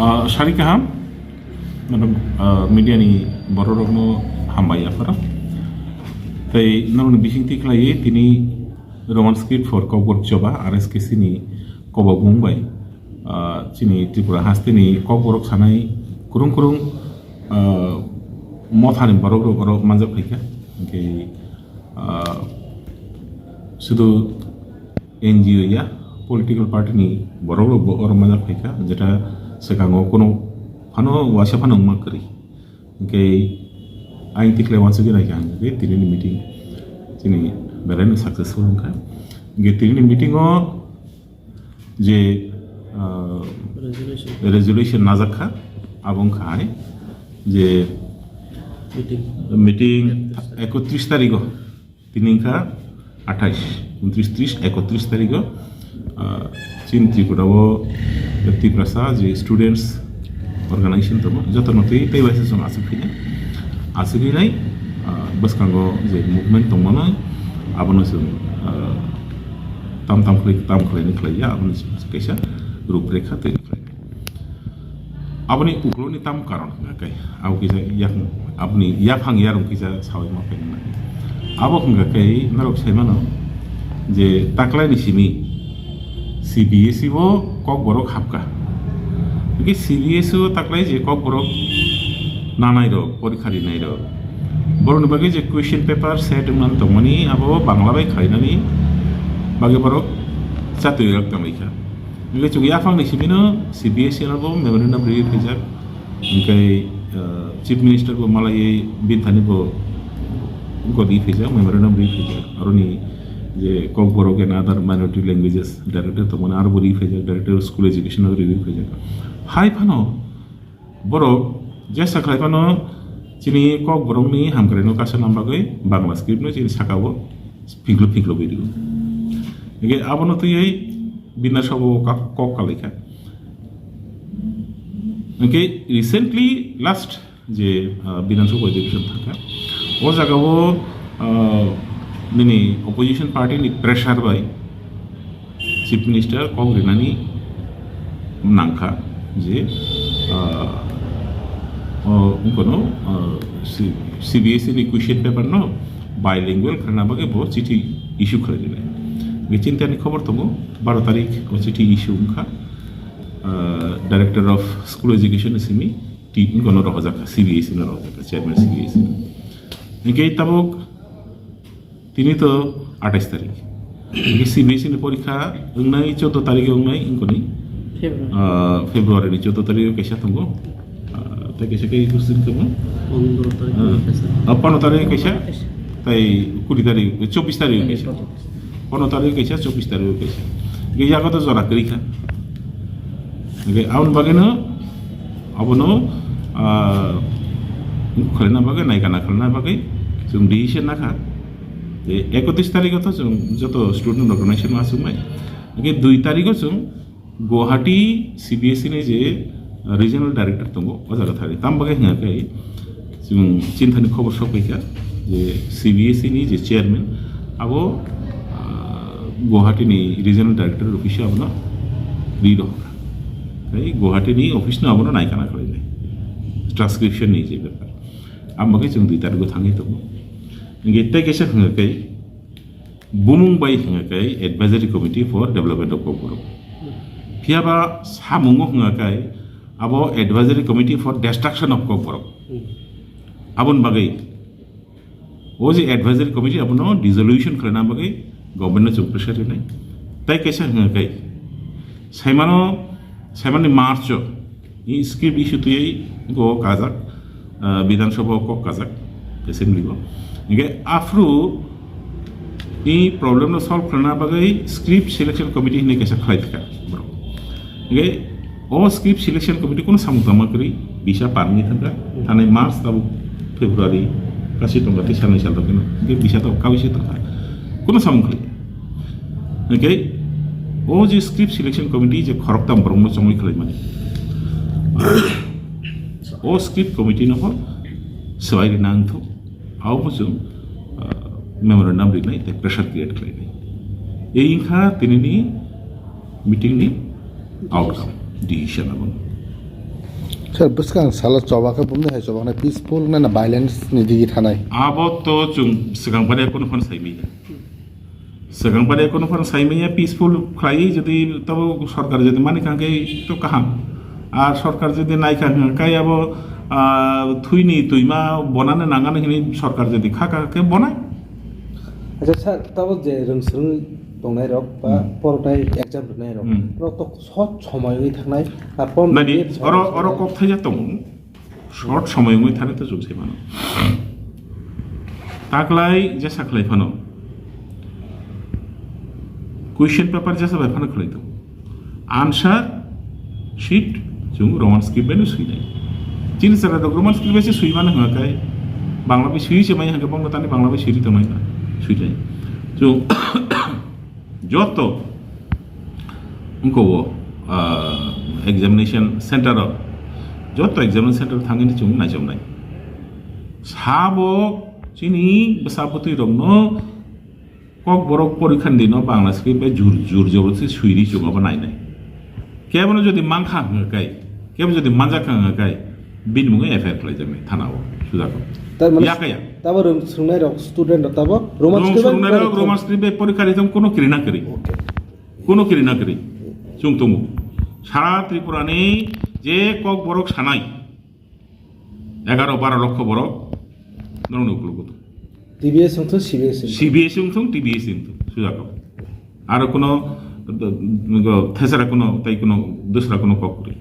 Sari kaham, media ni bororogno hambai afara. Tai namun bising tikla ye tini Roman script for Kotor Choba RSCK sini koba Mumbai. Sini Tripura hasti ni Kotor sanai kurung mothani bororog manjak phika. Okay, sudah NGO ya political party ni bororog manjak phika. Jeta Bwskango kono phano wasa phano makri. Okay, I think once again I can get the meeting. Sini very successful ka. Get the meeting o je resolution nazakha abong khai je meeting 31 তারিখ তিনিংখা 28 29 30 31 তারিখ চীন ত্রিপুরাও ত্রিপুরা যে students organisation তো যত নতুন তাই বাইসে সম আসুকিনাই Bwskango যে মুভমেন্ট দংমানো আবনো जों tam khlayni khlaiya aboni kaisa ruprekha tei khlaiya aboni ukloni tam karon kai au kisa yak abni yaphang yarum kisa sawai ma penna abo khunga kai narok saimano je taklaini simi CBSE bo kok borok hapka ki CBSE o taklai je kok borok nanai ro porikhari nai ro boroni bage je question paper set man tongmani abo bangla bai khainani bagi borok satu yak tamaika ngai chung yafang ni simino CBSE na bo memorandum release pejak ngai chief minister bo malai bidhani bo ko di pejak memorandum release pejak aroni je kok borok and other minority languages director to mane aro release pejak director school education release pejak hai phano borok je saklai phano chini kok borok ni hamkare no kasa nambagai bangla script no chini sakabo pinglo video Oke, apa nanti ya bina sabo kok kalika. Oke, recently last je bina sabo education thaka. O jaga wo nini opposition party ni pressure by chief minister kok rinani nangka je unkono CBSE ni question paper no bilingual karena bagai bo chithi issue khalina. Cinta ni khabar tomo 12 তারিখ o chithi issue unkha director of school education simi ti gono rohajaka CBSE no rohajaka chairman CBSE ngei tabok tini to 28 তারিখ ngi CBSE ni porikha ungnai 14 তারিখে ungnai ingkoni February ni 14 তারিখে kaisa tongo ta kaisa kai kursin tomo 15 তারিখ 15 তারিখে kaisa tai 20 তারিখ 24 তারিখে kaisa 15 তারিখ kaisa 24 তারিখ kaisa ge yaga to jora krikha ge aun bageno abono kholna bage naikana kholna bage jung decision na kha je 31 তারিখ to jung joto student organization asumai ge 2 তারিখ jung Guwahati CBSE ni je regional director tongo ojaga thari tam bage hinga kai jung chinthani khobor sokaika je CBSE ni je chairman abo Guwahati ni regional director office abna read hoga kai Guwahati ni office na abna naikana khalai transcription ni je bepar amage chung 2 tarikh thangi to ngette kesa hanga kai bumung bai hanga kai advisory committee for development of Kotor phiaba samungo hanga kai abo advisory committee for destruction of Kotor abun bagai o je advisory committee abno dissolution khalna bagai government chung pressure nai tai kaisa hanga kai saimani march ni script issue tu go kazak bidhan sabha ko kazak assembly go nge afro ni problem no solve karna bagai script selection committee ne kaisa khlai thaka bro nge o script selection committee kono samutama kari bisa parni thaka thane march tabu february kasi tonga ti sanai sal tokeno nge bisa to kawisi thaka kono samukli okay o je script selection committee je khoroktam brahmo chongoi khlai mani o script committee no sawai nang tho au buju memorandum rinai te pressure create khlai nai ei kha tinini meeting ni outcome decision abon Sir, Bwskango salah choba ka bumna hai choba na peaceful na violence ni digi thanai. Abo to chung segang pada kono fan saimi. Segang pada kono fan saimi ya peaceful khai যদি তবে সরকার যদি মানে কাকে তো কাহাম আর সরকার যদি নাই কাই আবো থুইনি তুইমা বনানে নাঙানে হিনি সরকার যদি খাকাকে বনায় আচ্ছা স্যার তাও যে রংসুং দंनाय रक बा परटाय एग्जाम होनाय रक रक तो शॉर्ट সময়ই থাকনাय আর পম নানি অর কথা যেতম শর্ট সময়ই থানে তো জুকছে মানো তাকলাই যে সাকলাই ফানো কুয়েশ্চন পেপার যে সবাই ফানো খলাইতো আনসার শিট जों रोमान स्क्रिप्ट बेनो सुइनाय जिन सारा द रोमान स्क्रिप्ट बेसे सुइमानो हकाय बांग्ला बे सुइ से माय हंगे बंग तानि बांग्ला बे सुइ तो मायना सुइलाय जो जतो उनको एग्जामिनेशन सेंटर जतो एग्जामिनेशन सेंटर थांगिनि जों नायजोबनाय साबो जिनि बसाबतुइ रंनो कक बरक परीक्षानि दिनो बांग्ला स्क्रिप्ट बे जुर जबरदस्ति सुइरि जोंबा नायनाय केवल যদি মাংখা হঙ্গাকাই কেবল যদি মাঞ্জা খাঙ্গাকাই বিনমুঙে এফআইআর খালাইজামে থানাও সুজাকো তার মানে ইয়াকায়া তারপর রংসুংনাय रक স্টুডেন্ট তারপর रोमान स्क्रिप्ट परीक्षा दिदों कोनो किरिना करी कोनो किरिना करी जों तमु सारा त्रिपुरानि जे कक बरक सानाय 11-12 লক্ষ বরক নরনো উপলব্ধ টিবিএস সংথ সিবিএস সংথ টিবিএস সংথ সুজাকো আর কোনো থেসারা কোনো তাই কোনো দোসরা কোনো ককরি